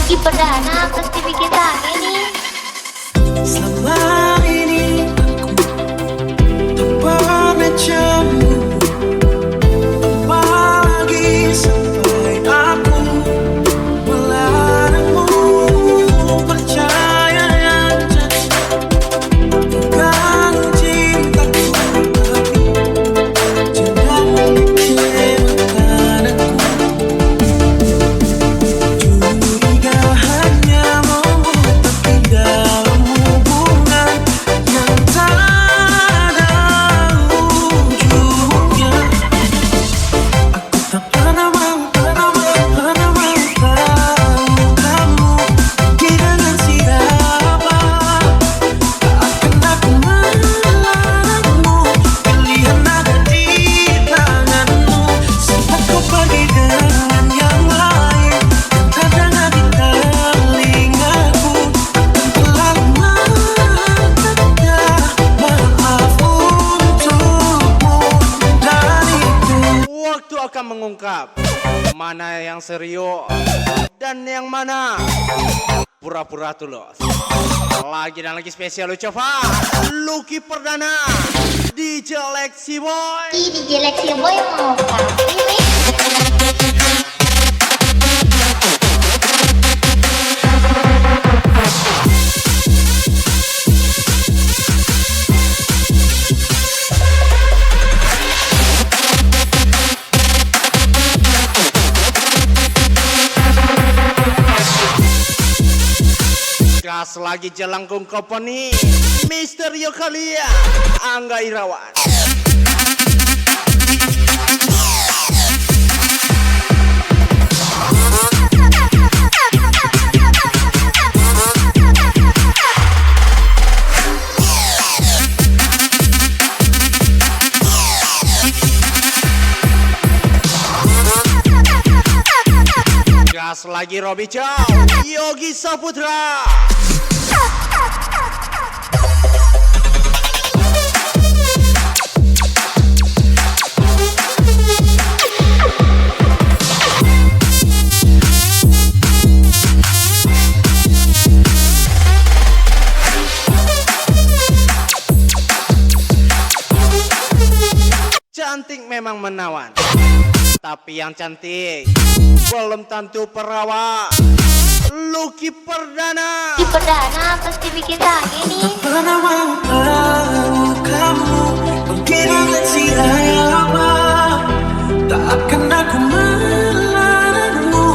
Lucky Perdana pasti bikin sange nih. Selama ini aku tak pernah cemburu, apalagi sampai aku melarangmu. Percaya yang jadi pegang cintaku, tapi jangan mengecewakan aku. Curiga hanya membuat dalam hubungan yang tak ada ujungnya. Aku tak pernah mau tahu kamu pergi dengan siapa. Akan aku melarangmu, pilihan ada di tanganmu. Sempat kau pergi dengan yang lain, dan terdengar di telingaku. Akan terlalu mengatakan maaf untukmu, dan itu Waktu akan mengungkap mana yang serius dan yang mana pura-pura tulus. Lagi dan lagi spesial ucapan Lucky Perdana DJ Lexi Boy. Ih, DJ Lexi Boy mau kasih nih. Gas lagi Jelangkung Company Misterio Kalia Angga Irawan. Gas lagi Robi Chow Yogi Saputra. Cantik memang menawan, tapi yang cantik belum tentu perawan. Lucky Perdana. Lucky Perdana pasti bikin sange nih. pernah mau tahu kamu pergi dengan siapa. Tak akan aku melarangmu,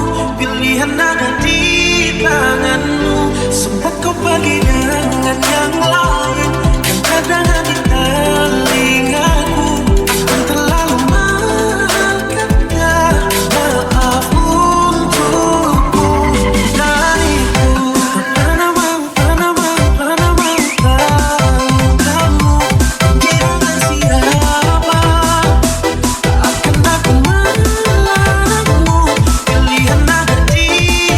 pilihan ada di tanganmu. Sempat kau pergi dengan yang lain, yang terdengar di telingaku. Akan terlalu mengatakan maaf untukmu, dan itu pernah mau tahu kamu pergi dengan siapa. Tak akan aku melarangmu, pilihan ada di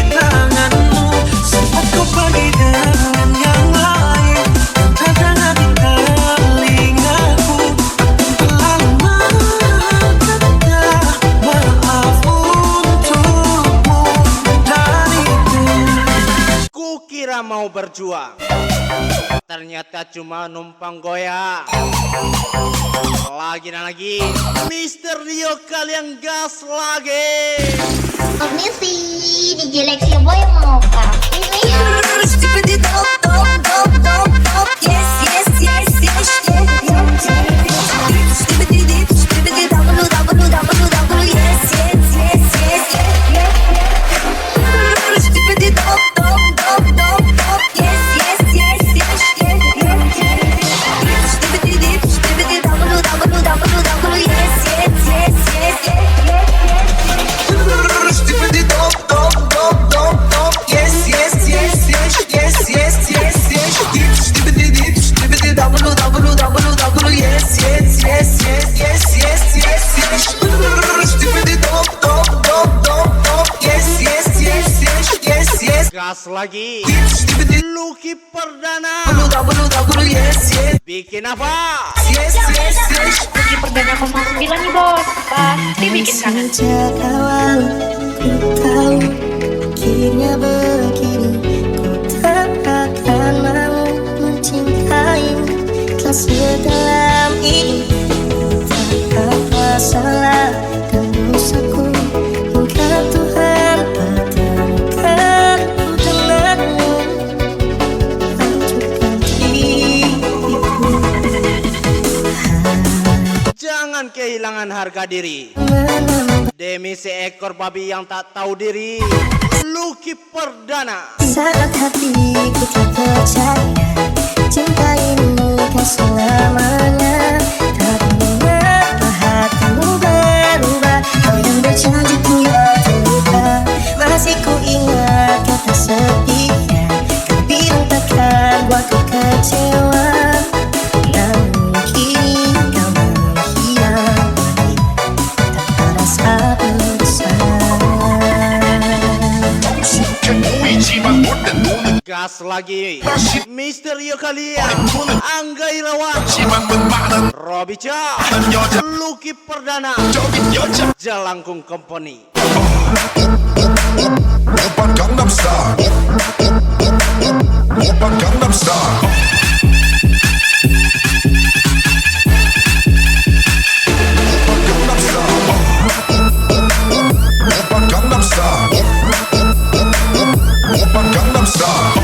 tanganmu. Sempat kau pergi dengan yang lain, yang terdengar di telingaku. Akan terlalu mengatakan maaf untukmu, dan itu Kukira mau berjuang, ternyata cuma numpang goyang. Lagi dan lagi Misterio kalian gas lagi. Permisi, DJ Lexi Boy mau kasih nih. Gas lagi Lucky Perdana. Bikin apa? Lucky Perdana 09 nih bos, pasti bikin kangen. Sejak awal ku tahu akhirnya diri. Demi seekor babi yang tak tahu diri, Lucky Perdana. Saat hatiku tak percaya, cinta ini kan selamanya. Tapi mengapa hatimu berubah? Kau yang berjanji ku yang terluka. Masih ku ingat kata setia, kau bilang takkan buatku kecewa. Namun kini kau menghilang lagi, tanpa rasa bersalah. Gas lagi, Misterio kalian, Angga Irawan, Robby Cha, Lucky Perdana, Jalangkung Company. Oppan Gangnam Style. Oppan Gangnam Style. Oppan Gangnam Style. Oppan Gangnam Style. Oppan Gangnam Style.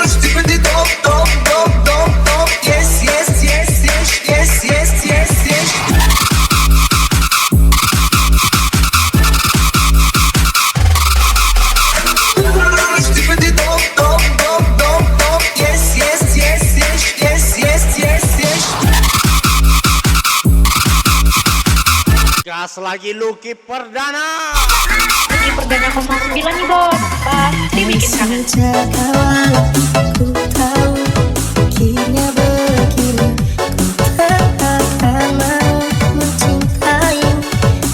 Stimmity dop dop dop dop dop. Yes yes yes yes yes yes yes yes. Stimmity dop dop dop dop dop. Yes yes yes yes yes yes yes yes. Gas lagi Lucky Perdana. Lucky Perdana 09 nih bos. Pasti bikin kangen. Sejak awal ku tahu akhirnya begini, ku tak akan mau mencintai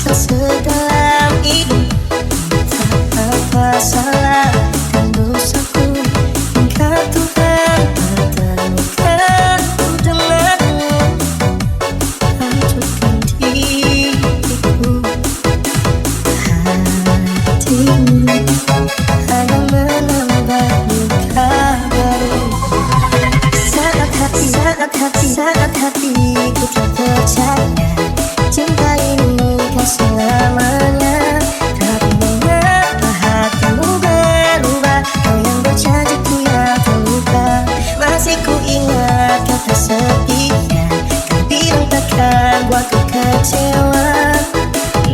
kau sedalam ini. Tak apa salah dan dosaku, hingga Tuhan pertemukan ku denganmu. Hancurkan diriku, hatimu hanya menambah luka baru. Saat hatiku tak percaya, cinta ini kan selamanya. Tapi mengapa hatimu berubah? Kau yang berjanji ku yang terluka. Masih ku ingat kata setia, kau bilang takkan buatku kecewa.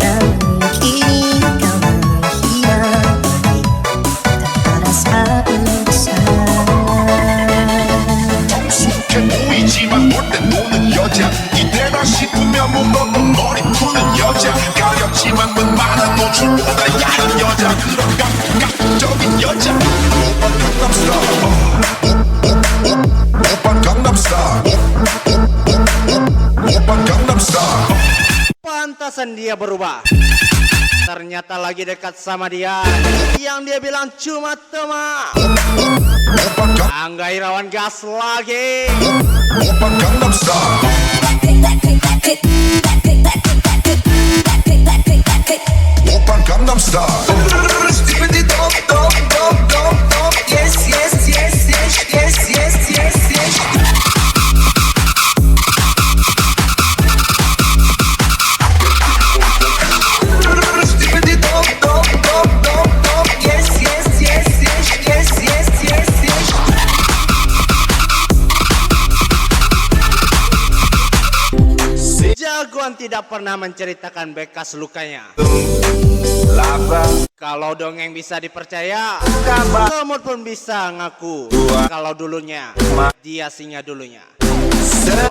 Namun kini kau menghilang lagi, tanpa rasa bersalah. 보이지만 볼 땐 노는 여자 이때다 싶으면 무겁고 머리 푸는 여자 가렸지만 웬만한 노출보다 야한 여자 그런 감각적인 여자 오빤 강남스타일 오빤 강남스타일 오빤 강남스타일 Pantasan dia berubah. Ternyata lagi dekat sama dia. Yang dia bilang cuma teman. 오빤 강 Angga Irawan gas lagi. 오빤 강남스타일 오빤 강남스타일 스티븐디 덥덥덥덥덥 yes yes yes yes yes yes yes yes 스티븐디 덥덥덥덥덥 yes yes yes yes yes yes yes yes Jagoan tidak pernah menceritakan bekas lukanya. Kalau dongeng bisa dipercaya, Kemot pun bisa ngaku. Kalau dulunya, dia singa dulunya.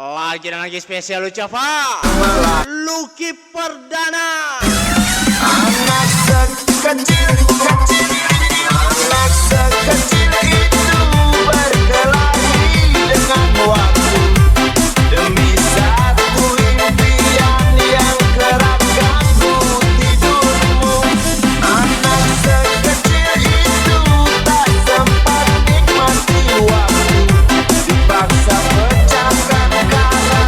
Lagi dan lagi spesial ucapan Lucky Perdana. anak sekecil itu berkelahi dengan waktu demi satu impian yang kerap ganggu tidurmu. Anak sekecil itu tak sempat nikmati waktu, dipaksa pecahkan karat,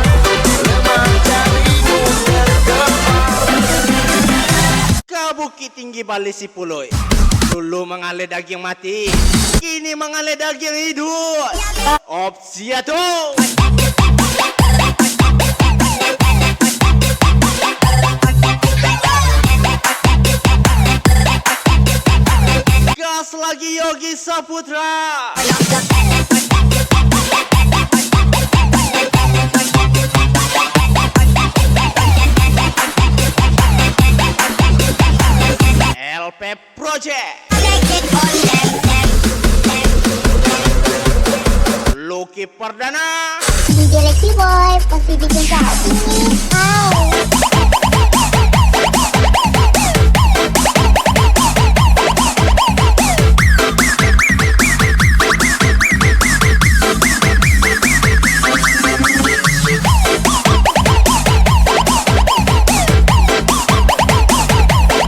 lemah jarimu tergemar. Ke Bukit Tinggi Bali Sipuloi. Dulu mengalir daging mati, kini mengalir daging hidup. Opsi tuh. Gas lagi Yogi Saputra. project. Lucky Perdana. DJ Lexi Boy pasti bikin kau ini. Au.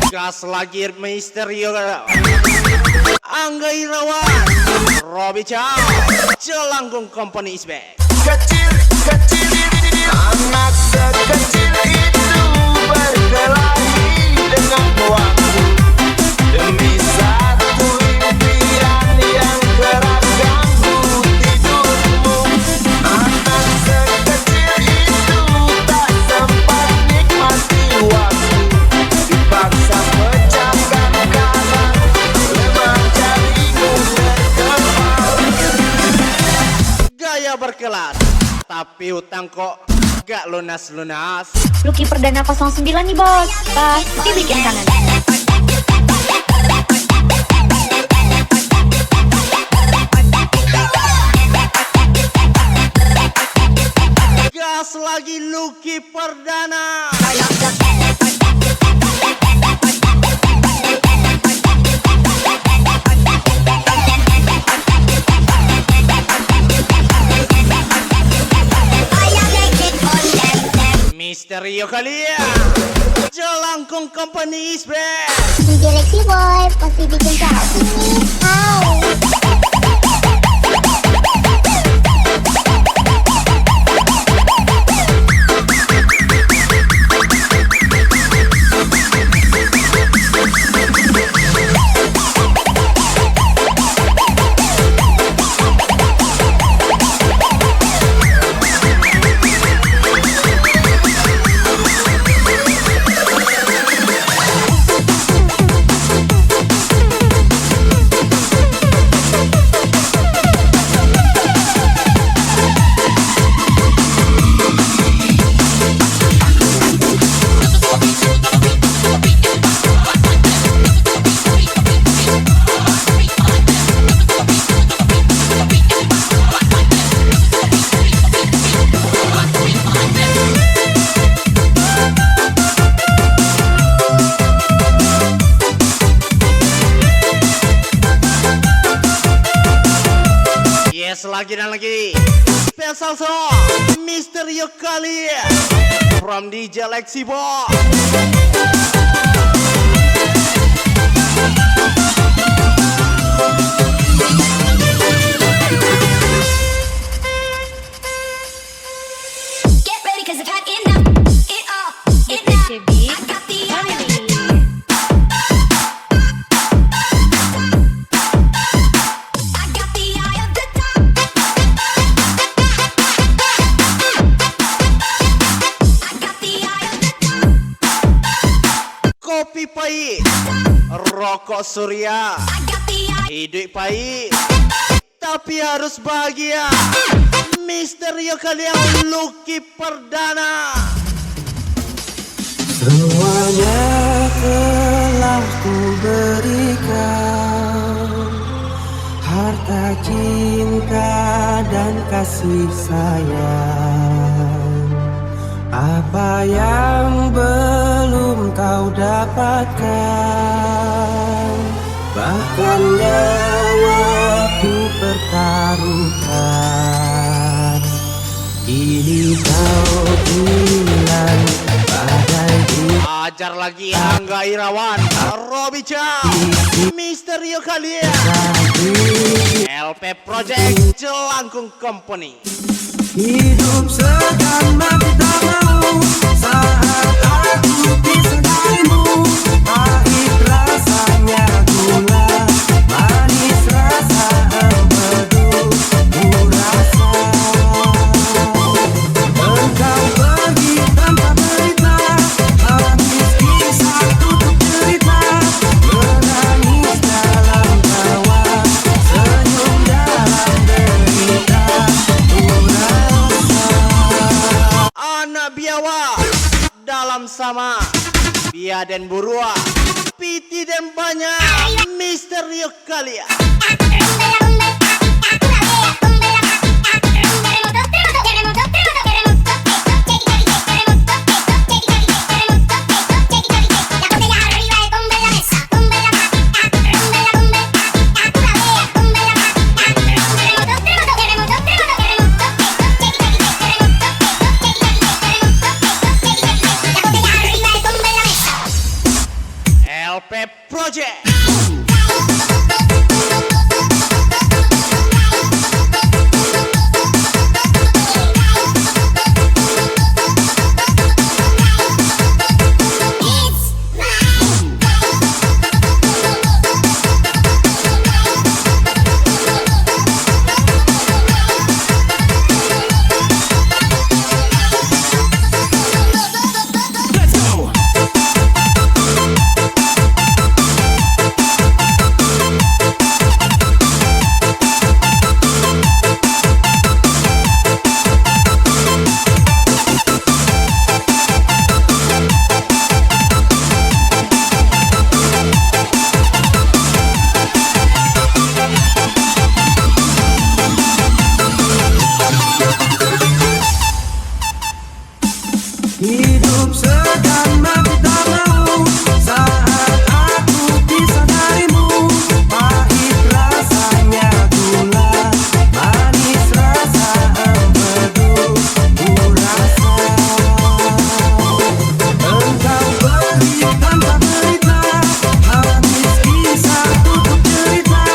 Gas lagi Misterio. Angga Irawan, Robi Chow, Jelangkung Company is back. Kecil, kecil, anak sekecil itu berkelahi dengan waktu demi satu impian yang kerap ganggu tidurmu. Anak sekecil itu tak sempat nikmati waktu, dipaksa pecahkan kalah, lemah jarimu terkepal. Gaya berkelas, tapi utang kok gak lunas-lunas. Lucky Perdana 09 nih bos. Pasti bikin kangen. Gas lagi Lucky Perdana. Misterio kalian, Jelangkung Company is back. DJ Lexi Boy pasti bikin kau ini. Au. Yes, lagi dan lagi. Special song Misterio kalian from DJ Lexi Boy. Get ready 'cause I've had enough. It all, it now. Cebit. I got the Family. I got the eye of the top. I got the eye of the top. Kopi pahit, rokok surya, I got the eye. hidup pahit, tapi harus bahagia. Misterio kalian Lucky Perdana. Semuanya telah ku berikan, harta, cinta, dan kasih sayang. Apa yang belum kau dapatkan, bahkan nyawaku pertaruhkan. Ini kau bilang badai di Ajar lagi Angga Irawan, Robi Chow, Misterio kalian, LP Project Jelangkung Company. hidup sedang mati tak mau saat aku pisah darimu. Pahit rasanya gula, manis rasa empedu. Ku rasa engkau pergi tanpa berita, habis kisah tutup cerita. Menangis dalam tawa, senyum dalam derita. Ku rasa Anak biawa dalam sama Bia dan Burua, piti dan banyak misteri kalian. LP Project. Hidup segan aku tak mau saat aku pisah darimu. Pahit rasanya gula, manis rasa empedu. Ku rasa engkau pergi tanpa berita, habis kisah tutup cerita.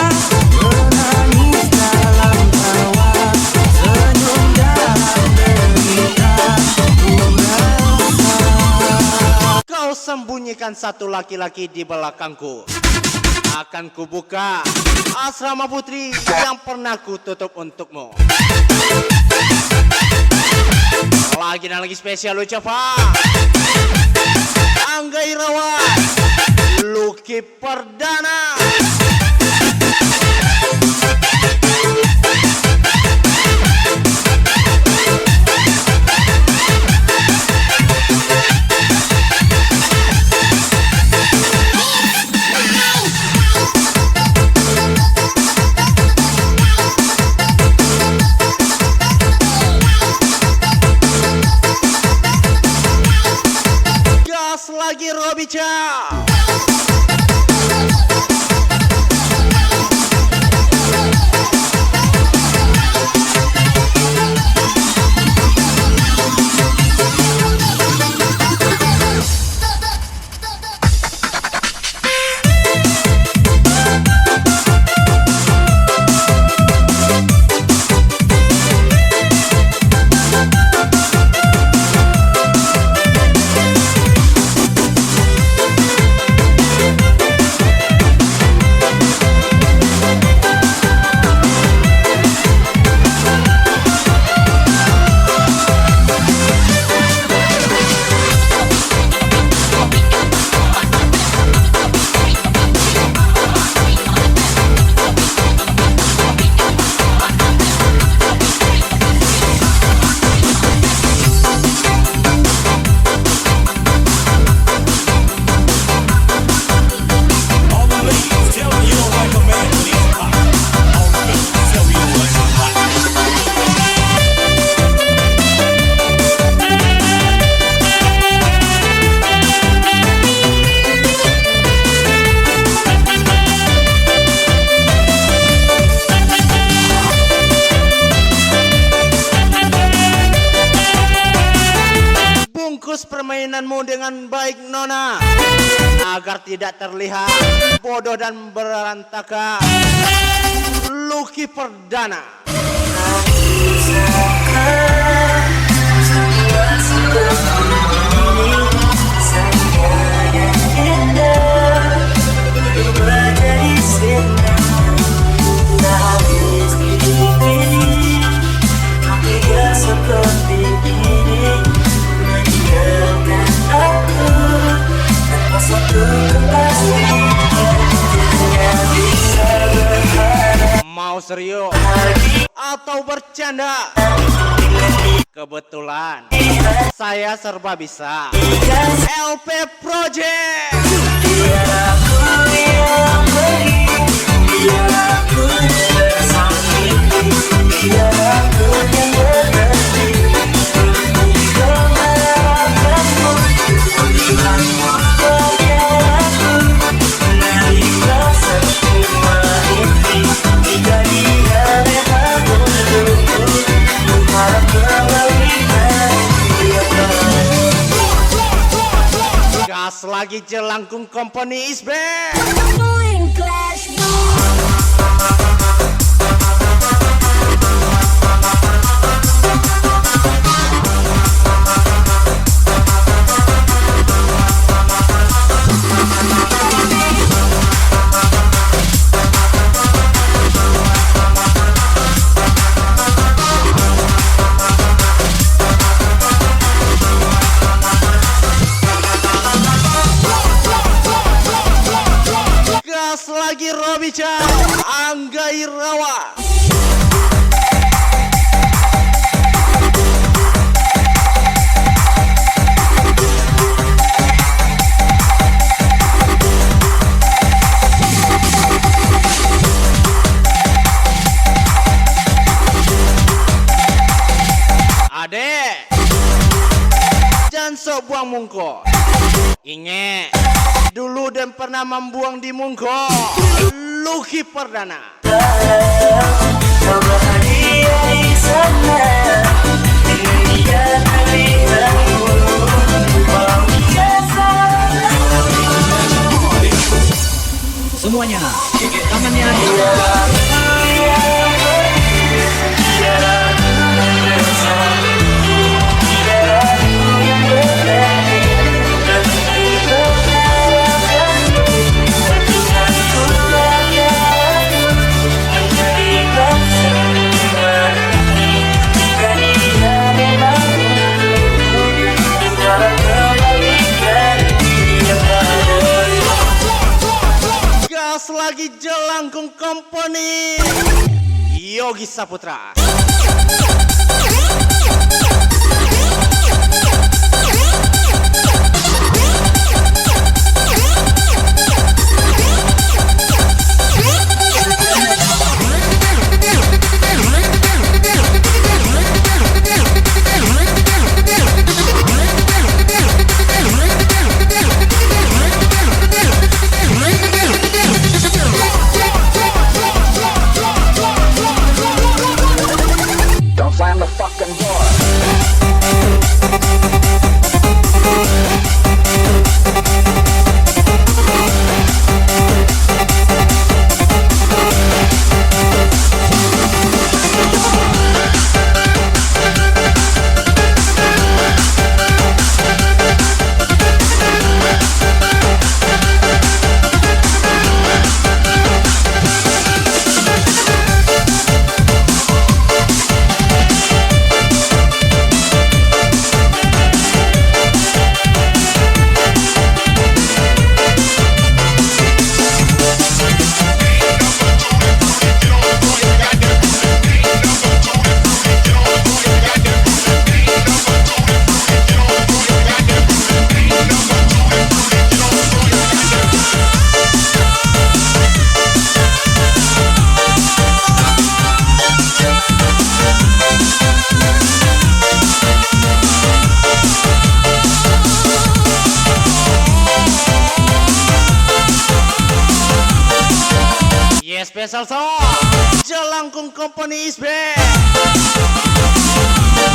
Menangis dalam tawa, senyum dalam derita. Kau sembunyikan satu laki-laki di belakangku. Akan kubuka asrama putri yang pernah kututup untukmu. Lagi dan lagi spesial ucapan Angga Irawan, Lucky Perdana. Gas lagi Robica. Bungkus permainanmu dengan baik, Nona, agar tidak terlihat bodoh dan berantakan. Lucky Perdana. Mau serius atau bercanda? Kebetulan saya serba bisa. LP Project. Biar aku yang pergi, biar aku tersakiti, biar aku yang berhenti untuk mengharapkanmu. Panggilanmu bagai aku, mengalihkan semua mimpi. Jika dia memang untukku, mengharap kembalikan dia. Gas lagi Jelangkung Company is back. Gas lagi Robica Angga Irawa. Adek, jangan sok buang mungko. Ingat, dulu dan pernah membuang di mungko. Lucky Perdana. Kau bahagia di sana dengan dia terlihatmu. Walau biasa. Semuanya, tangannya di Biar aku yang pergi, biar aku tersakiti, biar aku yang berhenti untuk mengharapkanmu. Panggilanku bagai aku, mengalihkan semua mimpi. Jika dia memang untukku, mengharap kembalikan dia. Gas lagi Jelangkung Company. Yogi Saputra. Don't slam the fucking door. Special song Jelangkung Company is back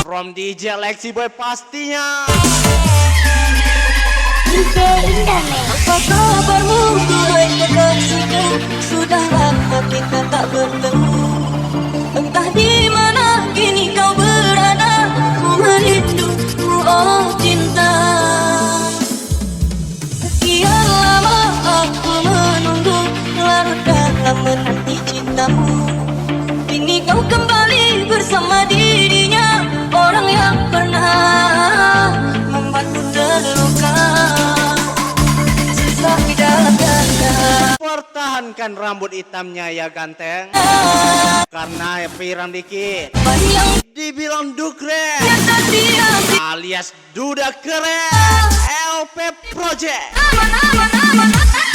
from DJ Lexi Boy pastinya. DJ Indah. Apa kabarmu duhai kekasihku? Sudah lama kita tak bertemu. Entah di mana kini kau berada. Ku merindumu oh cinta. Sekian lama aku menunggu, larut dalam menanti cintamu. Kini kau kembali bersama dirinya, orang yang pernah membuatku terluka. Sesat di dalam dada. Pertahankan rambut hitamnya ya ganteng, karena pirang dikit Banyak dibilang dukre hati alias duda keren. LP Project. aman.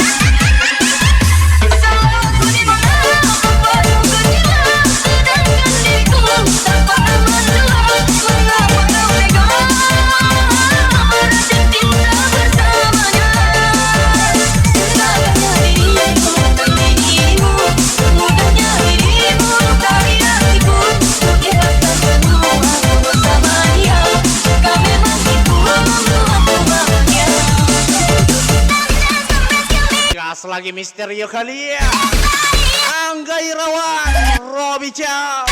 Gas lagi Misterio kali ya. Angga Irawan, Robi Chow.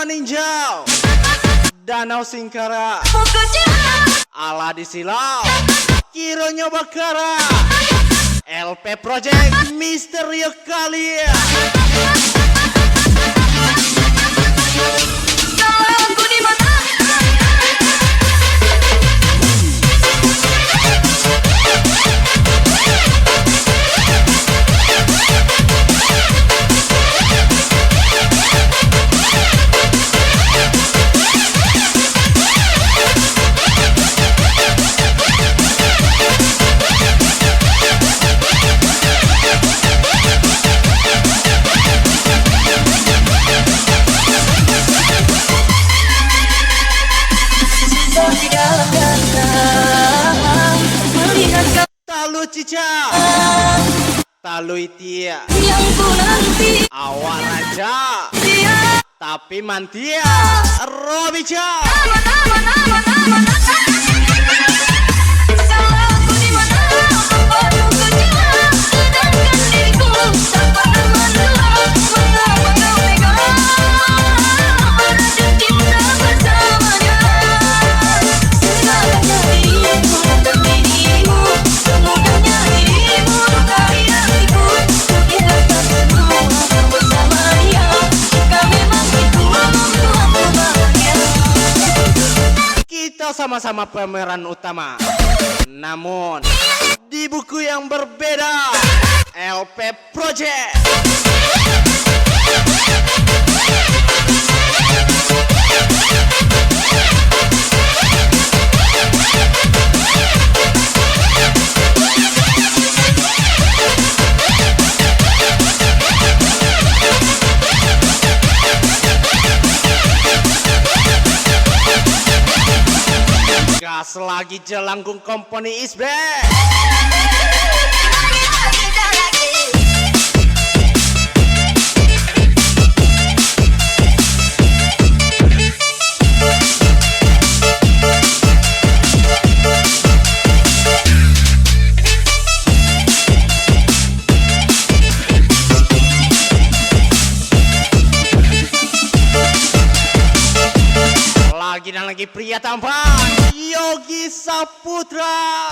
Maninjau, Danau Singkara, Ala di Silau, Kironyo Bakara, LP Project Misterio kali ya. Talu Cica, Talu Itia, yang ku nanti Awak Raja, tapi mantia, Robi Chow. salahku di mana membuatmu kecewa, sedangkan diriku tak pernah menolak. Mengapa kau tega berada cinta bersamanya? Segalanya dirimu dan dirimu, semudahnya dirimu lukai hatiku. Tinggalkan semua bersama dia, jika memang itu membuatmu bahagia. Kita sama-sama pemeran utama, namun di buku yang berbeda. LP Project. Gas lagi Jelangkung Company is back. Lagi dan lagi pria tampan Yogi Saputra.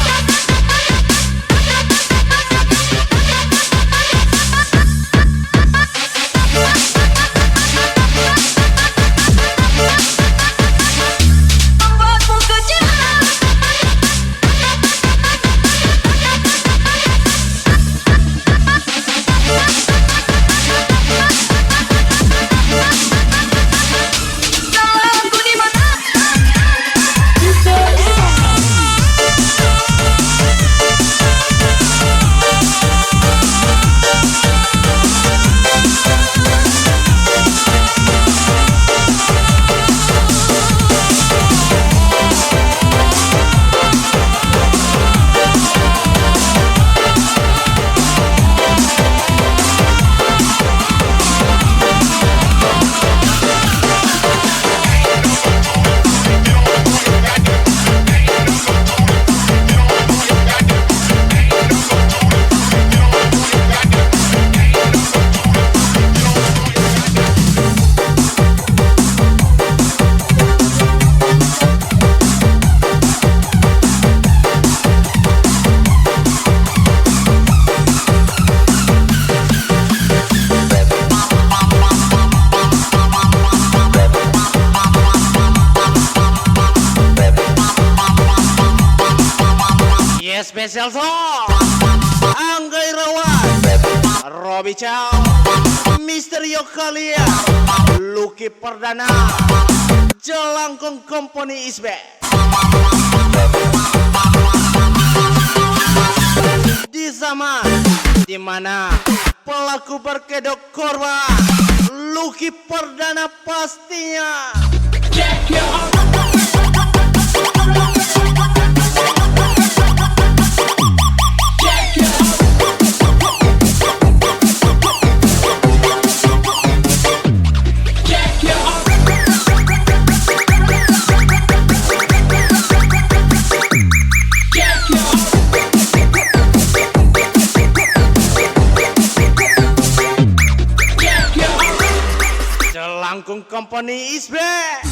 Membuatmu kecewa. Salahku di mana? Special song Angga Irawan, Robi Chow, Misterio kalian, Lucky Perdana, Jelangkung Company is back. Di zaman dimana pelaku berkedok korban, Lucky Perdana pastinya. Jelangkung Company is back.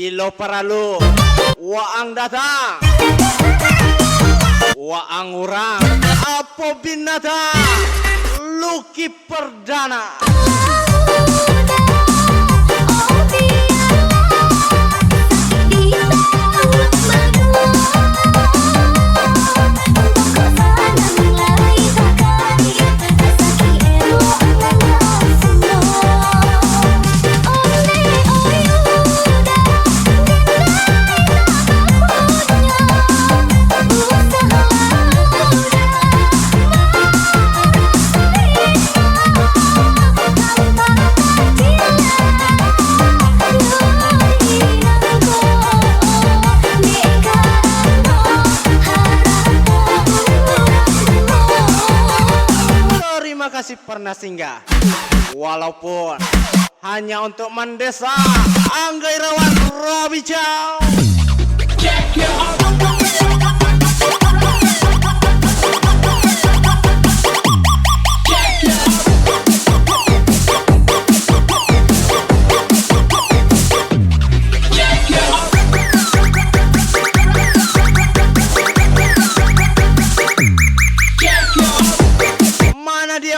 Bilo paralu, waang datang, waang orang, apa binatang, Lucky Perdana. Terima kasih pernah singgah, walaupun hanya untuk mendesa. Angga Irawan, Robi Chow.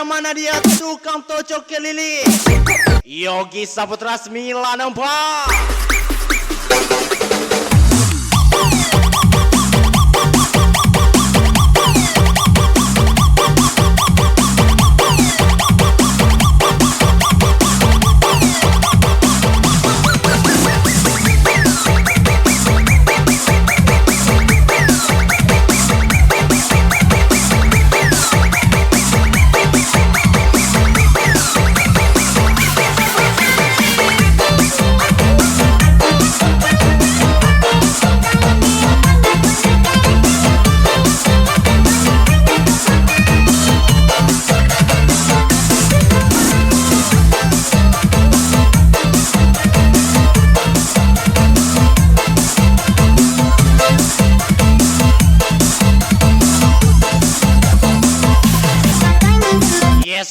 Mana dia tukang tocok kelili, Yogi Saputra 94.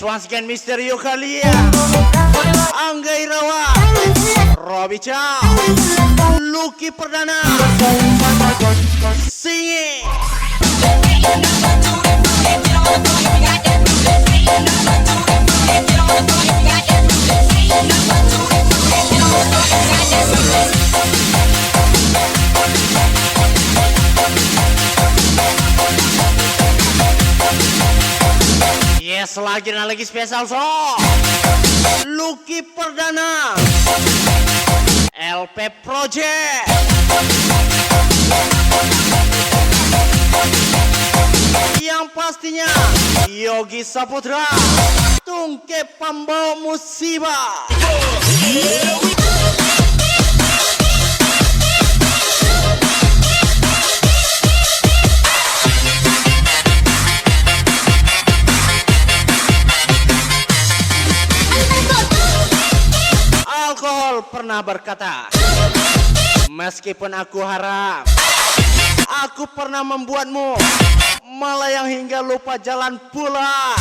Once again, Misterio kalian, Angga Irawan, Robi Chow, Lucky Perdana, singing. Yes, lagi spesial song Lucky Perdana LP Project. Yang pastinya Yogi Saputra, Tungke Pembawa Musibah. Alkohol pernah berkata, meskipun aku harap Aku pernah membuatmu melayang hingga lupa jalan pulang.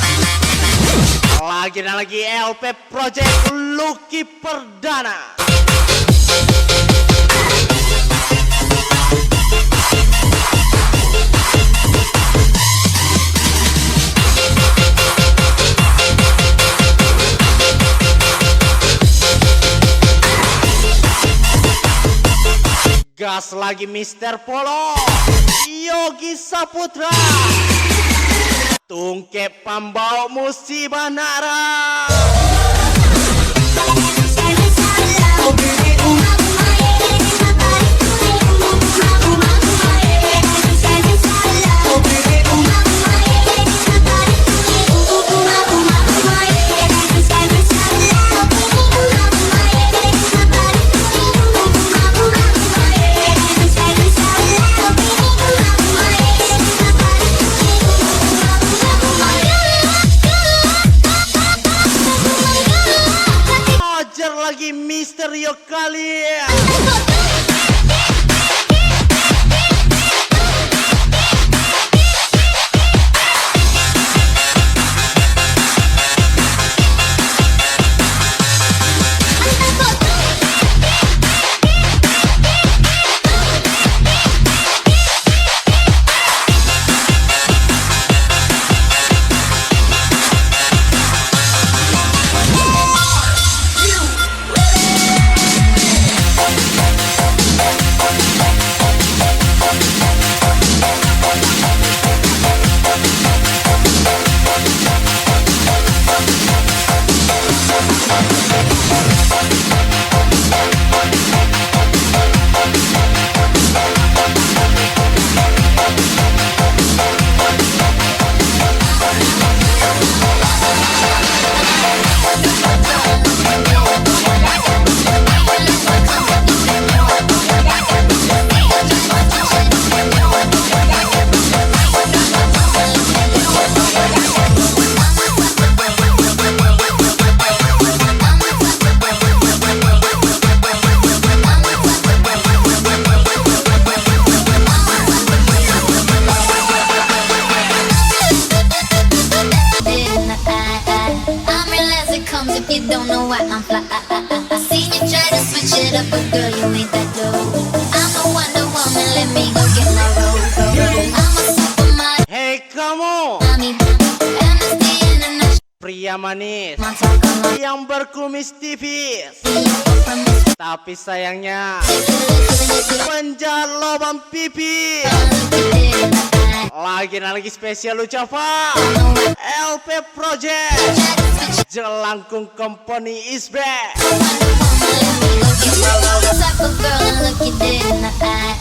Lagi dan lagi LP Project Lucky Perdana. Gas lagi Mister Polo, Yogi Saputra, Tungkep pembawa musibah nara. Ajar lagi Misterio kali. If you don't know why I'm fly, I seen you try to switch it up, but girl, you ain't that dope. I'm a Wonder Woman, let me go get my robe. I'm a supermodel, Hei kamu, mommy, Amnesty International, pria manis Montauk, yang berkumis tipis, tapi sayangnya penjahat lubang pipi. Lagi dan lagi spesial ucapan LP Project Jelangkung Company is back. type of girl and look you dead in the eye.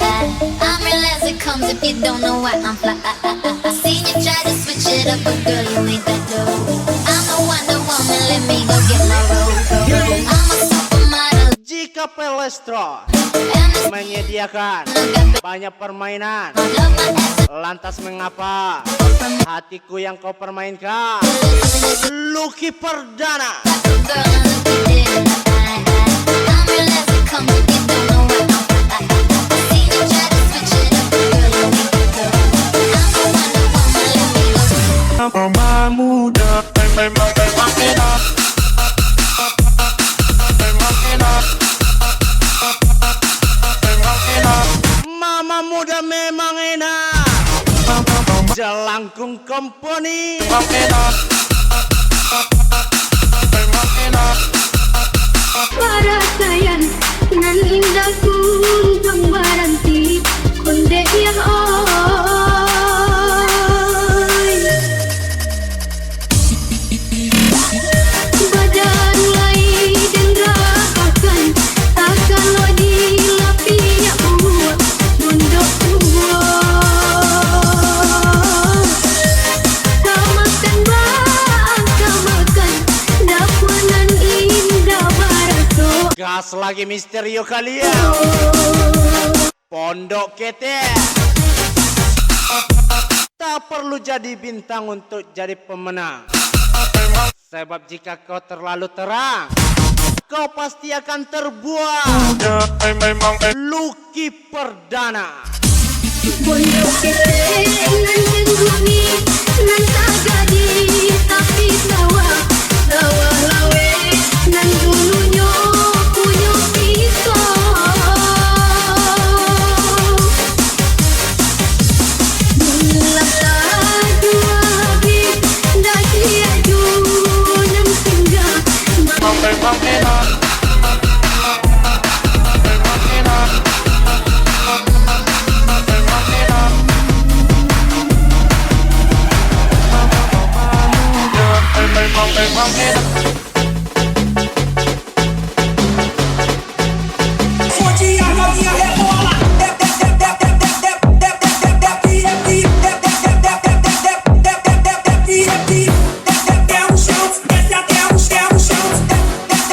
I'm real as it comes if you don't know why I'm fly. I seen you try to switch it up, but girl, you ain't that dope. I'm a Wonder Woman, let me go get my robe. I'm a supermodel, Jika Pelestro menyediakan banyak permainan, love my ass lantas mengapa hatiku yang kau permainkan? Lucky Perdana. girl and look you dead in the eye. I'm real as it comes if you don't know why I'm fly. I seen you try to switch it up, but girl, you ain't that dope. I'm a Wonder Woman, let me go. Mama muda memang enak. Mama muda memang enak. Jelangkung Company. Parasayan nan indah kunjung baranti konde ya oi badan lai dendra akan lo dilapinya buat bundok tua samakan dapunan indah barato. Gas lagi Misterio kalian. Pondok Kete. Tak perlu jadi bintang untuk jadi pemenang. Sebab jika kau terlalu terang, kau pasti akan terbuang. Lucky Perdana. Pondok kete nan jenggungi nan sagadi tapi sawah lawe nan dulunya punya pisau mulak dua bit daki aju nan singgah Forte a novinha rebola. Até o chão, desce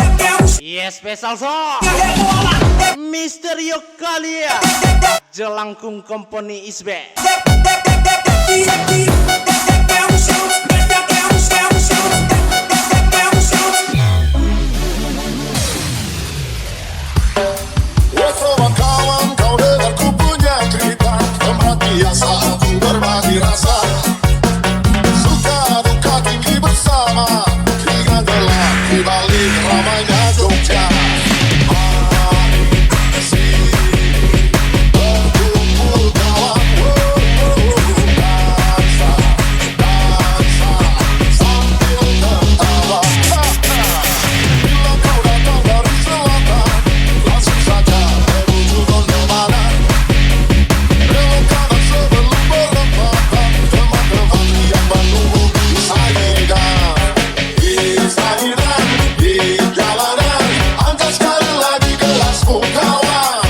até o chão. Yes, special song. Rebola. Misterio Kalia. Jelangkung Company is back. Até o chão, desce até o chão. Wah kawan, kau dengar ku punya cerita, tempat biasa aku berbagi rasa. Suka duka tinggi bersama, hingga gelap di balik ramainya Jogja. Masih berkumpul kawan, dansa, sambil tertawa. Bila kau datang dari selatan, langsung saja menuju Gondomana. Belok kanan sebelum perempatan, teman-teman yang menunggu di Sayidan. Di jalanan, angkat sekali lagi gelasmu kawan.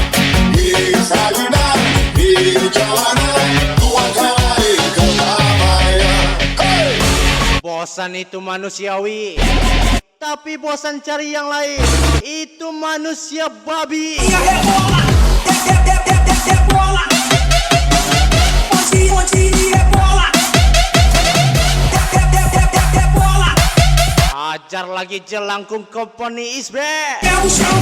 Di Sayidan, di jalanan, tuangkan air kedamaian. Hey! Bosan itu manusiawi, tapi bosan cari yang lain itu manusia babi. Rebola. Forte rebola. Rebola. Ajar lagi Jelangkung Company is back. Até o chão.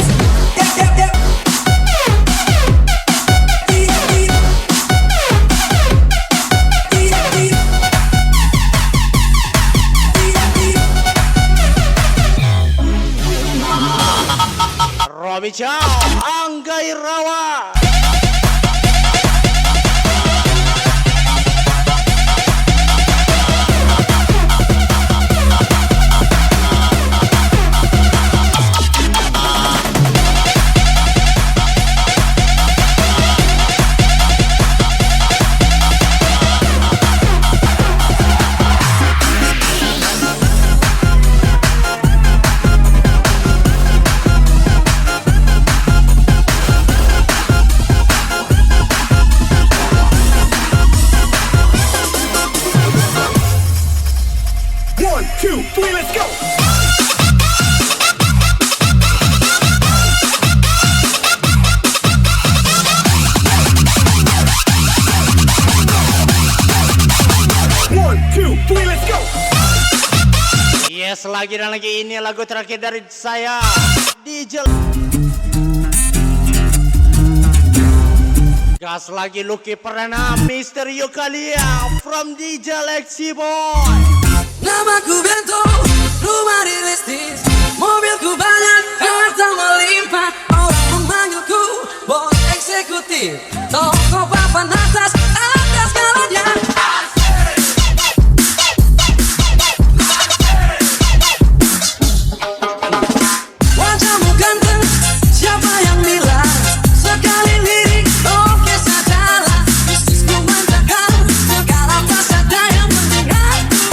Robi Chow, Angga Irawan. Yes, lagi dan lagi ini lagu terakhir dari saya DJ. Gas lagi Lucky Perdana, Misterio Kalia from DJ Lexi Boy. Namaku Bento, rumah realistis, mobilku banyak, harta melimpah. Orang memanggilku bos eksekutif, toko papan atas segalanya. Wajahmu ganteng, siapa yang bilang? Sekali lirik, oke sajalah. Bisnisku mantap, segala tak ada yang mendengarku.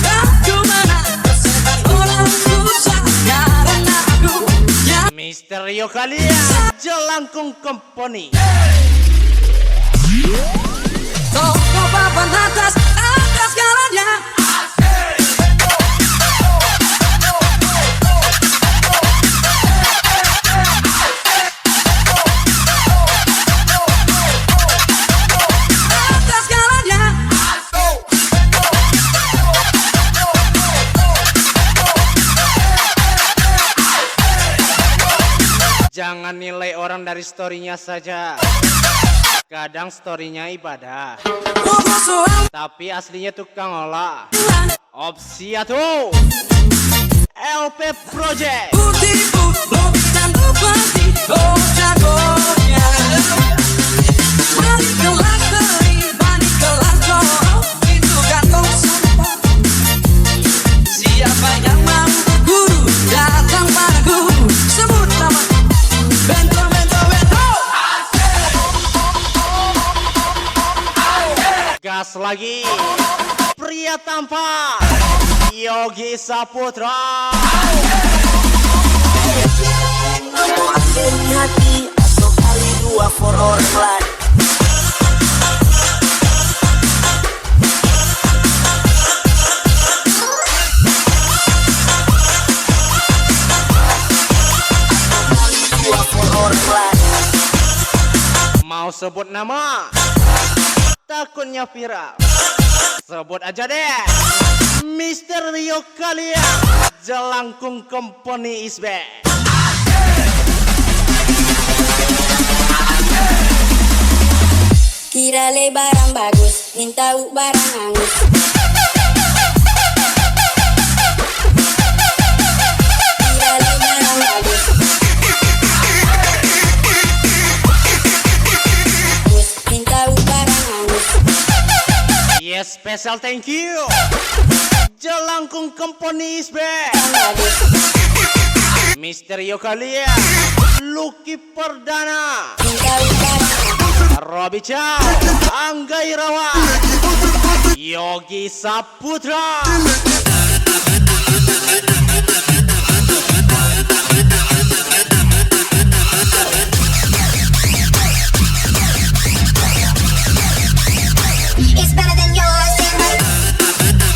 Aku mana tersebar orang susah karena aku yang Misterio Kalia, Jelangkung Company. toko papan atas segalanya. Atas segalanya. Jangan nilai orang dari storynya saja, Kadang storynya ibadah, tapi aslinya tukang olah. Opsi atuh LP Project. Siapa yang mau guru datang padaku, sebut nama Bento, Bento, Bento. Gas lagi, pria tampan Yogi Saputra. Akhirnya hati atau kali dua for our blood. Mau sebut nama? Takutnya viral. Sebut aja deh. Mr. Rio kalian, Jelangkung Company is back. Kira le barang bagus, minta barang hangus. Kira le barang bagus, minta barang hangus. Yes, special thank you. Jelangkung Company is back. Mr. Rio kalian, Lucky Perdana, Minta barang Robi Chow, Angga Irawan, Yogi Saputra.